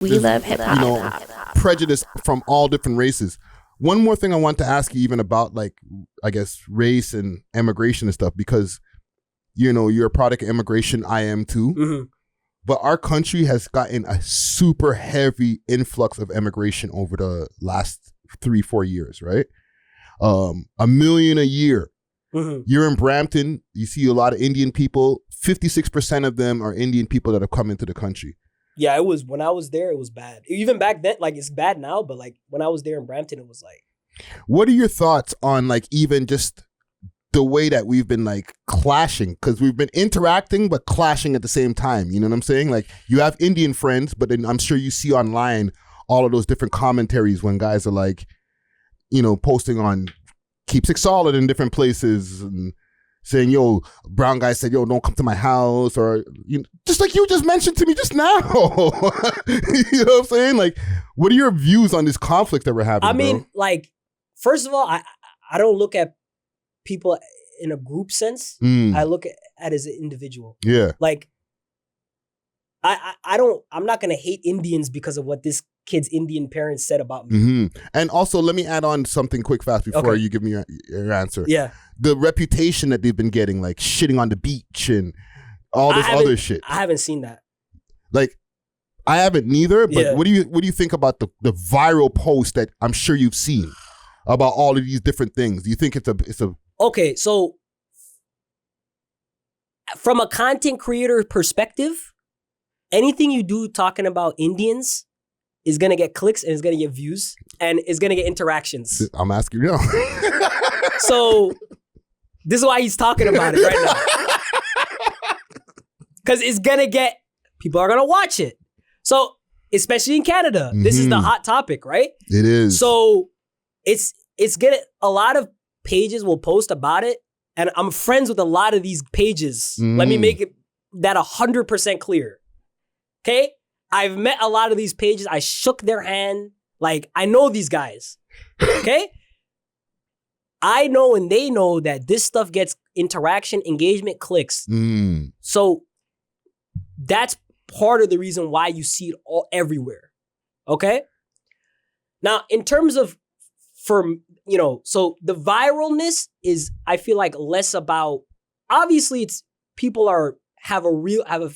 We love hip hop. You know, prejudice from all different races. One more thing I want to ask you, even about like, I guess, race and immigration and stuff, because, you know, you're a product of immigration. I am too. Mm-hmm. But our country has gotten a super heavy influx of immigration over the last 3-4 years, right? 1 million a year. Mm-hmm. You're in Brampton, you see a lot of Indian people. 56% of them are Indian people that have come into the country. Yeah, it was, when I was there, it was bad. Even back then, like, it's bad now, but like when I was there in Brampton, it was like. What are your thoughts on like even just the way that we've been like clashing? Because we've been interacting but clashing at the same time. You know what I'm saying? Like, you have Indian friends, but then I'm sure you see online all of those different commentaries when guys are like, you know, posting on Keeps It Solid in different places and saying, yo, brown guy said, yo, don't come to my house, or, you know, just like you just mentioned to me just now. You know what I'm saying? Like, what are your views on this conflict that we're having? I mean, bro? like, first of all, I don't look at people in a group sense. I look at as an individual. Yeah. Like, I'm not gonna hate Indians because of what this kid's Indian parents said about me. Mm-hmm. And also, let me add on something quick fast before you give me your answer. Yeah. The reputation that they've been getting, like shitting on the beach and all this other shit. I haven't seen that. Like, I haven't neither, but Yeah. what do you think about the viral post that I'm sure you've seen about all of these different things? Do you think it's a Okay, so from a content creator perspective, anything you do talking about Indians is gonna get clicks and it's gonna get views and it's gonna get interactions. I'm asking you now. So this is why he's talking about it right now. Because it's gonna get, people are gonna watch it. So, especially in Canada, this is the hot topic, right? It is. So it's gonna, a lot of pages will post about it, and I'm friends with a lot of these pages. Let me make it that 100% clear. Okay? I've met a lot of these pages. I shook their hand. Like, I know these guys. Okay? I know and they know that this stuff gets interaction, engagement, clicks. So that's part of the reason why you see it all everywhere. Okay? Now, in terms of, you know, so the viralness is, I feel like, less about, obviously it's, people have a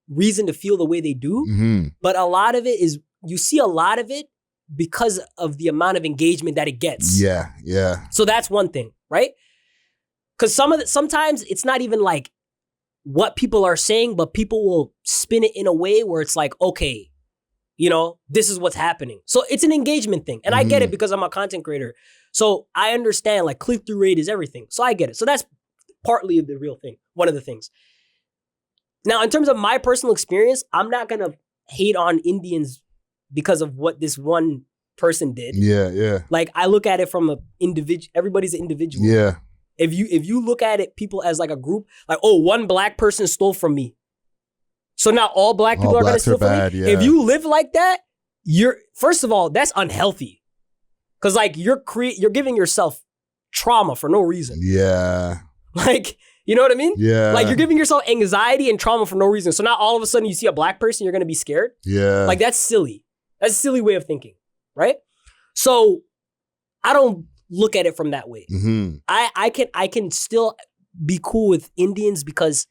reason to feel the way they do, but a lot of it is, you see a lot of it because of the amount of engagement that it gets. Yeah, yeah. So that's one thing, right? Because sometimes it's not even like what people are saying, but people will spin it in a way where it's like, okay, you know, this is what's happening. So it's an engagement thing. And I get it because I'm a content creator. So I understand, like, click-through rate is everything. So I get it. So that's partly the real thing, one of the things. Now, in terms of my personal experience, I'm not going to hate on Indians because of what this one person did. Yeah, yeah. Like, I look at it from a individual, everybody's an individual. Yeah. If you look at it, people as like a group, like, oh, one black person stole from me, so now all black people are going to steal from me. Yeah. If you live like that, first of all, that's unhealthy. Because like you're giving yourself trauma for no reason. Yeah. Like, you know what I mean? Yeah. Like, you're giving yourself anxiety and trauma for no reason. So now all of a sudden you see a black person, you're going to be scared. Yeah. Like, that's silly. That's a silly way of thinking, right? So I don't look at it from that way. I can still be cool with Indians because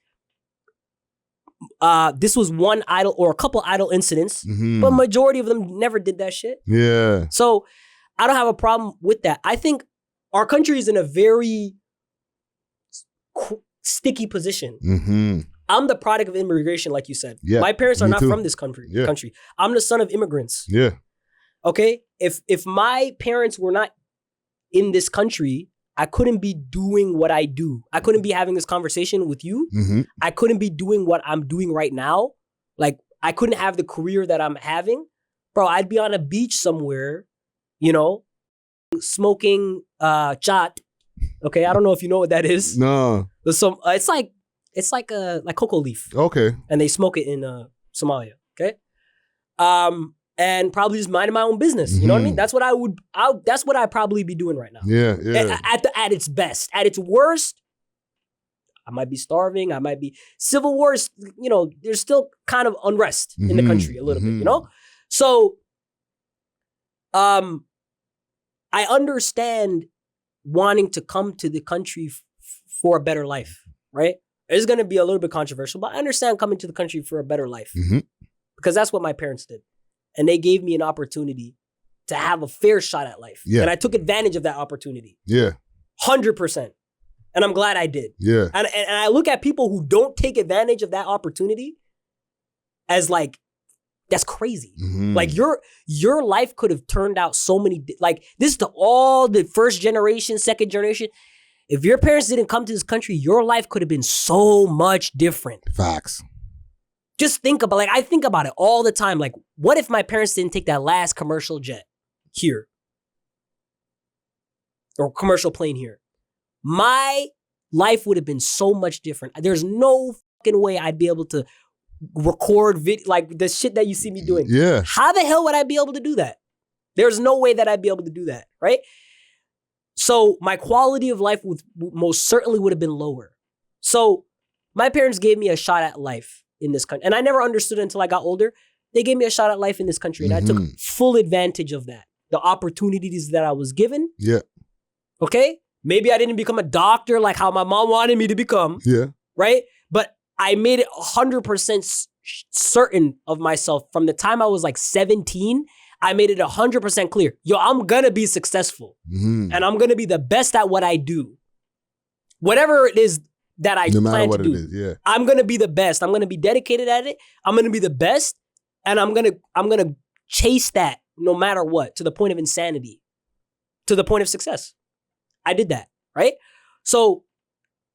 this was one idol or a couple idol incidents, but majority of them never did that shit. Yeah. So I don't have a problem with that. I think our country is in a very sticky position. I'm the product of immigration, like you said. Yeah, my parents are me not too. from this country. Yeah. I'm the son of immigrants. Yeah. Okay? If my parents were not in this country, I couldn't be doing what I do. I couldn't be having this conversation with you. I couldn't be doing what I'm doing right now. Like, I couldn't have the career that I'm having. Bro, I'd be on a beach somewhere, you know, smoking chat. Okay, I don't know if you know what that is. No. It's like cocoa leaf. Okay. And they smoke it in Somalia. Okay. And probably just minding my own business. You know what I mean? That's what that's what I'd probably be doing right now. Yeah, yeah. At its best. At its worst, I might be starving. I might be civil wars. You know, there's still kind of unrest in the country a little bit, you know? So, I understand wanting to come to the country for a better life, right? It's going to be a little bit controversial, but I understand coming to the country for a better life because that's what my parents did. And they gave me an opportunity to have a fair shot at life. Yeah. And I took advantage of that opportunity. Yeah. 100%. And I'm glad I did. Yeah. And I look at people who don't take advantage of that opportunity as like, that's crazy. Like your life could have turned out so many, like this is to all the first generation, second generation. If your parents didn't come to this country, your life could have been so much different. Facts. Just think about, like I think about it all the time. Like what if my parents didn't take that last commercial jet here? Or commercial plane here? My life would have been so much different. There's no fucking way I'd be able to record video, like the shit that you see me doing. Yeah. How the hell would I be able to do that? There's no way that I'd be able to do that, right? So my quality of life most certainly would have been lower. So my parents gave me a shot at life in this country. And I never understood it until I got older. They gave me a shot at life in this country. And I took full advantage of that. The opportunities that I was given. Yeah. Okay? Maybe I didn't become a doctor like how my mom wanted me to become. Yeah. Right? But I made it 100% certain of myself from the time I was like 17. I made it 100% clear. Yo, I'm going to be successful. And I'm going to be the best at what I do. Whatever it is that I plan to do. Yeah. I'm going to be the best. I'm going to be dedicated at it. I'm going to be the best. And I'm going to chase that no matter what, to the point of insanity, to the point of success. I did that, right? So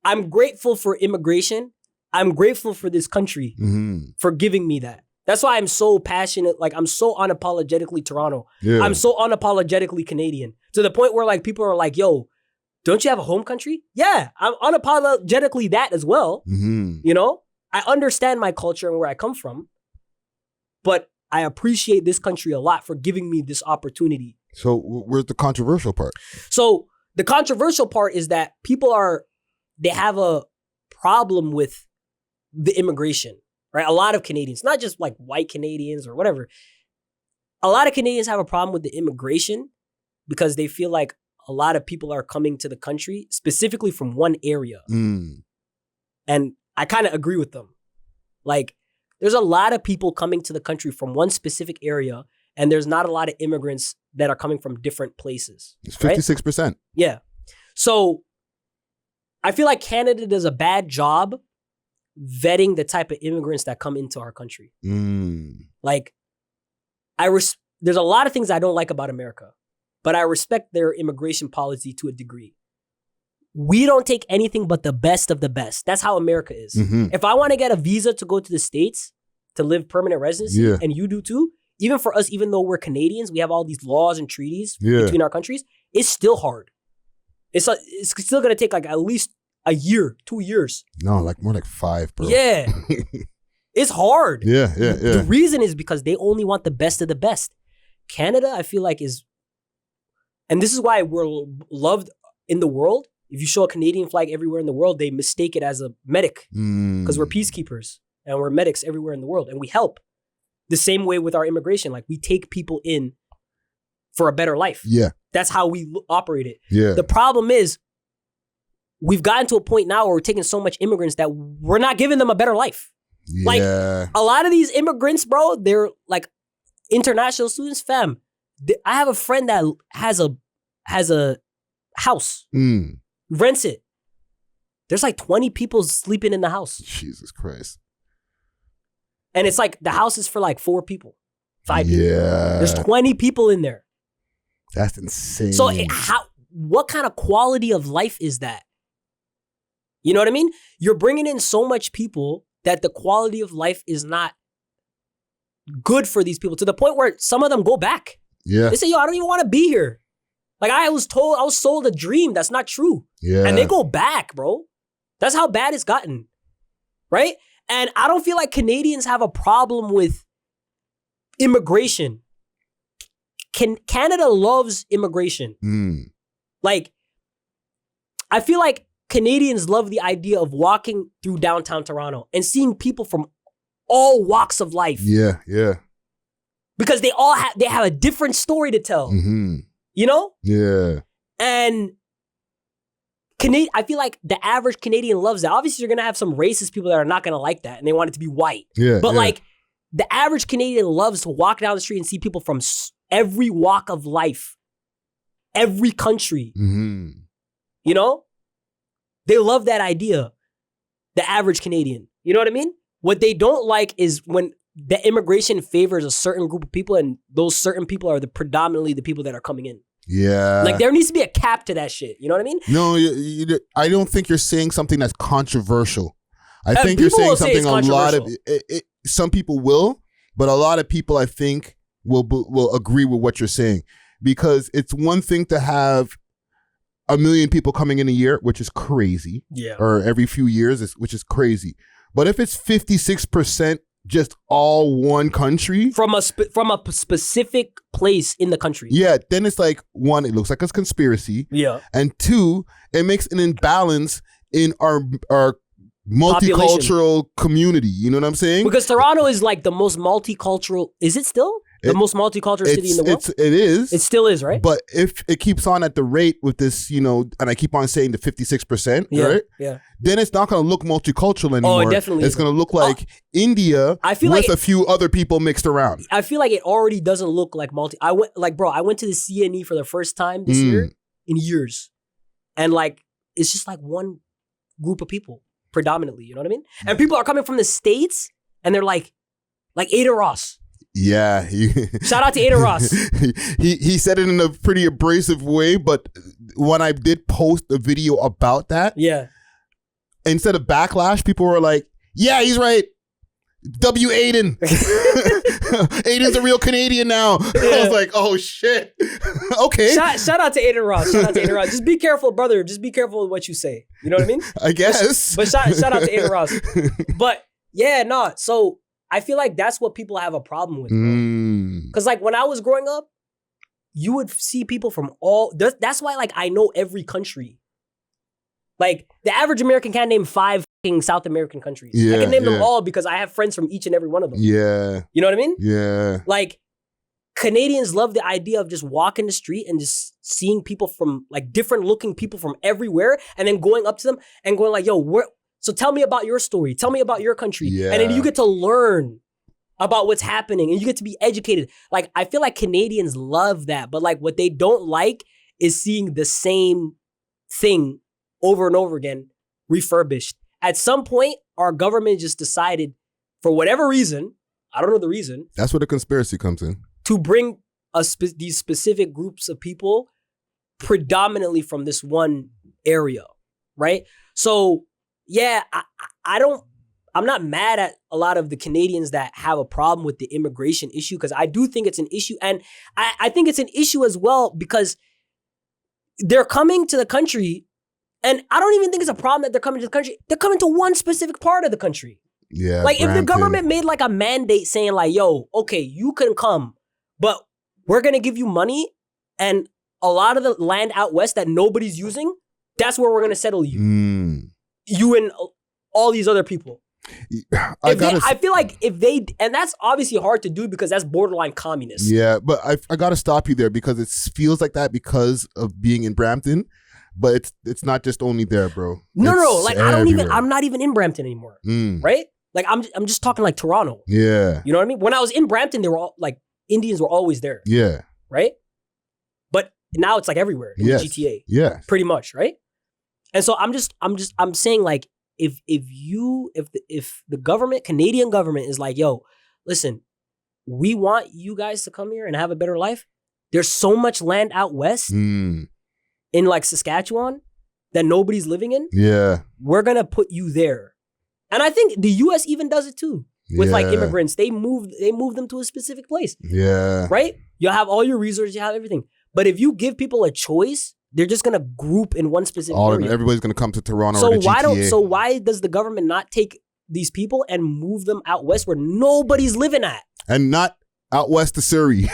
I'm grateful for immigration. I'm grateful for this country for giving me that. That's why I'm so passionate. Like I'm so unapologetically Toronto. Yeah. I'm so unapologetically Canadian, to the point where like people are like, yo, don't you have a home country? Yeah, I'm unapologetically that as well. You know, I understand my culture and where I come from, but I appreciate this country a lot for giving me this opportunity. So where's the controversial part? So the controversial part is that they have a problem with the immigration, right? A lot of Canadians, not just like white Canadians or whatever. A lot of Canadians have a problem with the immigration because they feel like a lot of people are coming to the country specifically from one area. And I kind of agree with them. Like, there's a lot of people coming to the country from one specific area, and there's not a lot of immigrants that are coming from different places. It's 56%. Right? Yeah. So I feel like Canada does a bad job vetting the type of immigrants that come into our country. Like, there's a lot of things I don't like about America, but I respect their immigration policy to a degree. We don't take anything but the best of the best. That's how America is. If I want to get a visa to go to the States to live permanent residency, and you do too, even for us, even though we're Canadians, we have all these laws and treaties between our countries, it's still hard. It's still going to take like at least a year, 2 years. No, like more like 5, bro. Yeah. It's hard. Yeah. The reason is because they only want the best of the best. Canada, I feel like and this is why we're loved in the world. If you show a Canadian flag everywhere in the world, they mistake it as a medic because we're peacekeepers and we're medics everywhere in the world and we help. The same way with our immigration, like we take people in for a better life. Yeah. That's how we operate it. Yeah. The problem is we've gotten to a point now where we're taking so much immigrants that we're not giving them a better life. Yeah. Like a lot of these immigrants, bro, they're like international students, fam. I have a friend that has a house, rents it. There's like 20 people sleeping in the house. Jesus Christ. And it's like the house is for like 4 people, 5 people. Yeah. There's 20 people in there. That's insane. So what kind of quality of life is that? You know what I mean? You're bringing in so much people that the quality of life is not good for these people, to the point where some of them go back. Yeah. They say, yo, I don't even want to be here. Like I was sold a dream that's not true. Yeah. And they go back, bro. That's how bad it's gotten. Right? And I don't feel like Canadians have a problem with immigration. Canada loves immigration. Like, I feel like Canadians love the idea of walking through downtown Toronto and seeing people from all walks of life. Yeah. because they have a different story to tell. You know? Yeah. And I feel like the average Canadian loves that. Obviously, you're gonna have some racist people that are not gonna like that, and they want it to be white. Yeah. But like, the average Canadian loves to walk down the street and see people from every walk of life, every country. You know? They love that idea. The average Canadian. You know what I mean? What they don't like is when the immigration favors a certain group of people, and those certain people are predominantly the people that are coming in. Yeah. Like, there needs to be a cap to that shit. You know what I mean? No, I don't think you're saying something that's controversial. I think you're saying something a lot of some people will, but a lot of people I think will agree with what you're saying, because it's one thing to have 1 million people coming in a year, which is crazy. Yeah. Or every few years, which is crazy. But if it's 56% just all one country from a specific place in the country, yeah, then it's like, one, it looks like a conspiracy. Yeah. And two, it makes an imbalance in our multicultural community. You know what I'm saying? Because Toronto is like the most multicultural. Is it still the most multicultural city in the world? It is. It still is, right? But if it keeps on at the rate with this, you know, and I keep on saying the 56%, right? Yeah. Then it's not going to look multicultural anymore. Oh, it definitely It's going to look like India with a few other people mixed around. I feel like it already doesn't look like I went to the CNE for the first time this year in years. And like, it's just like one group of people predominantly, you know what I mean? And people are coming from the States and they're like Ada Ross. Yeah. Shout out to Ada Ross. He said it in a pretty abrasive way, but when I did post a video about that, instead of backlash, people were like, yeah, he's right. W. Aiden. Aiden's a real Canadian now. I was like, oh shit. Okay. Shout out to Ada Ross. Shout out to Ada Ross. Just be careful, brother. Just be careful with what you say. You know what I mean? I guess. But shout out to Ada Ross. But yeah, no. So I feel like that's what people have a problem with, bro. Because like when I was growing up, you would see people from that's why like I know every country. Like the average American can't name 5 South American countries. Yeah, I can name them all because I have friends from each and every one of them. Yeah. You know what I mean? Yeah. Like Canadians love the idea of just walking the street and just seeing people from like different looking people from everywhere and then going up to them and going like, yo, so tell me about your story. Tell me about your country. Yeah. And then you get to learn about what's happening and you get to be educated. Like, I feel like Canadians love that. But like what they don't like is seeing the same thing over and over again, refurbished. At some point, our government just decided, for whatever reason, I don't know the reason. That's where the conspiracy comes in. To bring these specific groups of people predominantly from this one area, right? So, yeah, I'm not mad at a lot of the Canadians that have a problem with the immigration issue, because I do think it's an issue. And I think it's an issue as well because they're coming to the country. And I don't even think it's a problem that they're coming to the country. They're coming to one specific part of the country. Yeah. Like if the government made like a mandate saying like, yo, okay, you can come, but we're going to give you money and a lot of the land out west that nobody's using, that's where we're going to settle you. You and all these other people. I feel like if they, and that's obviously hard to do because that's borderline communist. Yeah, but I got to stop you there because it feels like that because of being in Brampton. But it's not just only there, bro. No. Like I'm not even in Brampton anymore. Right? Like I'm just talking like Toronto. Yeah. You know what I mean? When I was in Brampton, they were all like Indians were always there. Yeah. Right? But now it's like everywhere in the GTA. Yeah. Pretty much, right? And so I'm saying like if the government, Canadian government is like, yo, listen, we want you guys to come here and have a better life. There's so much land out west. In like Saskatchewan that nobody's living in. Yeah. We're going to put you there. And I think the US even does it too. With like immigrants, they move them to a specific place. Yeah. Right? You have all your resources, you have everything. But if you give people a choice, they're just going to group in one specific area. Everybody's going to come to Toronto or the GTA. So why does the government not take these people and move them out west where nobody's living at? And not out west to Surrey.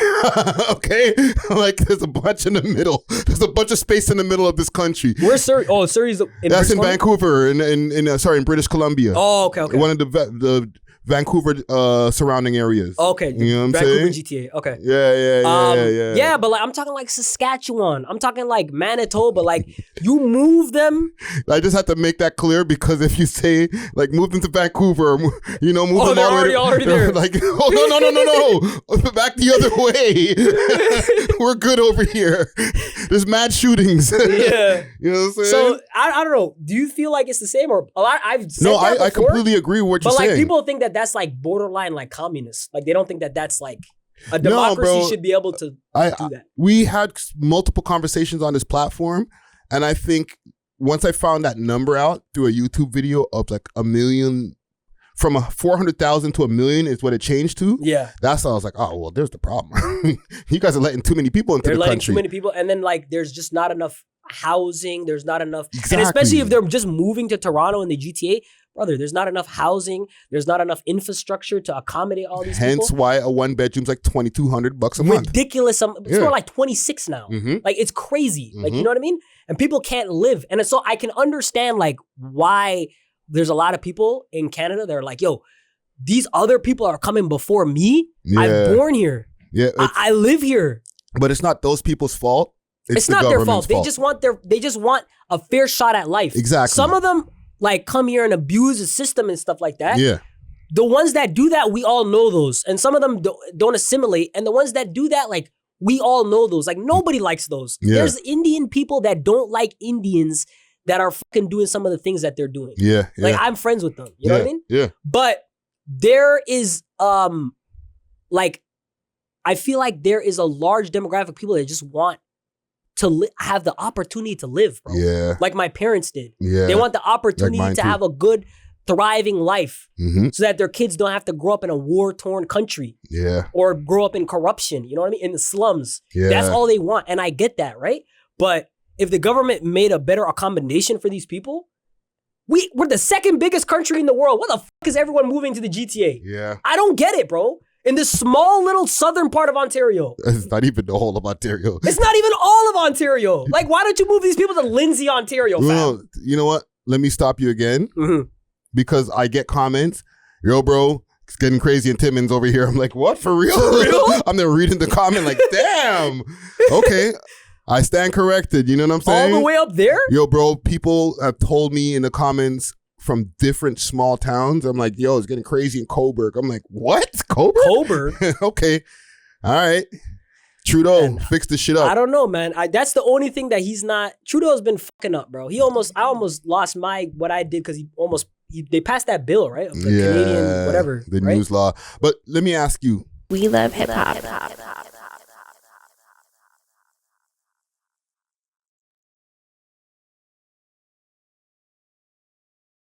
Okay? Like there's a bunch in the middle. There's a bunch of space in the middle of this country. Where's Surrey? Oh, Surrey's in That's in Vancouver, in British Columbia. Oh, okay. One of the Vancouver surrounding areas. Okay, you know what I'm Vancouver saying? GTA. Okay. Yeah. Yeah, but like I'm talking like Saskatchewan. I'm talking like Manitoba. Like you move them. I just have to make that clear because if you say like move them to Vancouver, move them all the way to, already there. Like, oh no, back the other way. We're good over here. There's mad shootings. Yeah, you know what I'm saying? So I don't know. Do you feel like it's the same or a lot? I've said that before, I completely agree with what you're but saying. like people think that that's like borderline like communist. Like they don't think that that's like a democracy should be able to do that. We had multiple conversations on this platform, and I think once I found that number out through a YouTube video of like 1 million, from 400,000 to 1 million is what it changed to. Yeah, that's how I was like, oh well, there's the problem. You guys are letting too many people into the country. They're letting too many people, and then like there's just not enough housing. There's not enough, and especially if they're just moving to Toronto and the GTA. Brother, there's not enough housing. There's not enough infrastructure to accommodate all these people. Hence why a 1-bedroom's like $2,200 a month. Ridiculous. It's more like 26 now. Mm-hmm. Like it's crazy. Like, you know what I mean? And people can't live. And so I can understand like why there's a lot of people in Canada that are like, yo, these other people are coming before me. Yeah. I'm born here. Yeah, I live here. But it's not those people's fault. It's not their fault. They just want a fair shot at life. Exactly. Some of them like come here and abuse the system and stuff like that. Yeah. The ones that do that, we all know those. And some of them don't assimilate. And the ones that do that, like, we all know those. Like, nobody likes those. Yeah. There's Indian people that don't like Indians that are fucking doing some of the things that they're doing. Yeah. Like, I'm friends with them. You know what I mean? Yeah. But there is, like, I feel like there is a large demographic of people that just want to have the opportunity to live, bro. Yeah. Like my parents did. Yeah. They want the opportunity to have a good, thriving life so that their kids don't have to grow up in a war-torn country. Yeah. Or grow up in corruption, you know what I mean? In the slums. Yeah. That's all they want. And I get that, right? But if the government made a better accommodation for these people, we're the second biggest country in the world. What the fuck is everyone moving to the GTA? Yeah. I don't get it, bro. In this small little southern part of Ontario. It's not even the whole of Ontario. It's not even all of Ontario. Like, why don't you move these people to Lindsay, Ontario, fam? No, you know what? Let me stop you again. Because I get comments. Yo, bro, it's getting crazy in Timmins over here. I'm like, what? For real? For real? I'm there reading the comment like, damn. Okay. I stand corrected. You know what I'm saying? All the way up there? Yo, bro, people have told me in the comments from different small towns. I'm like, yo, it's getting crazy in Cobourg. I'm like, what? Cobourg? Cobourg? Okay. All right. Trudeau, fix this shit up. I don't know, man. That's the only thing that he's not. Trudeau's been fucking up, bro. I almost lost what I did because they passed that bill, right? Of the Canadian, whatever. The right? news law. But let me ask you. We love hip hop.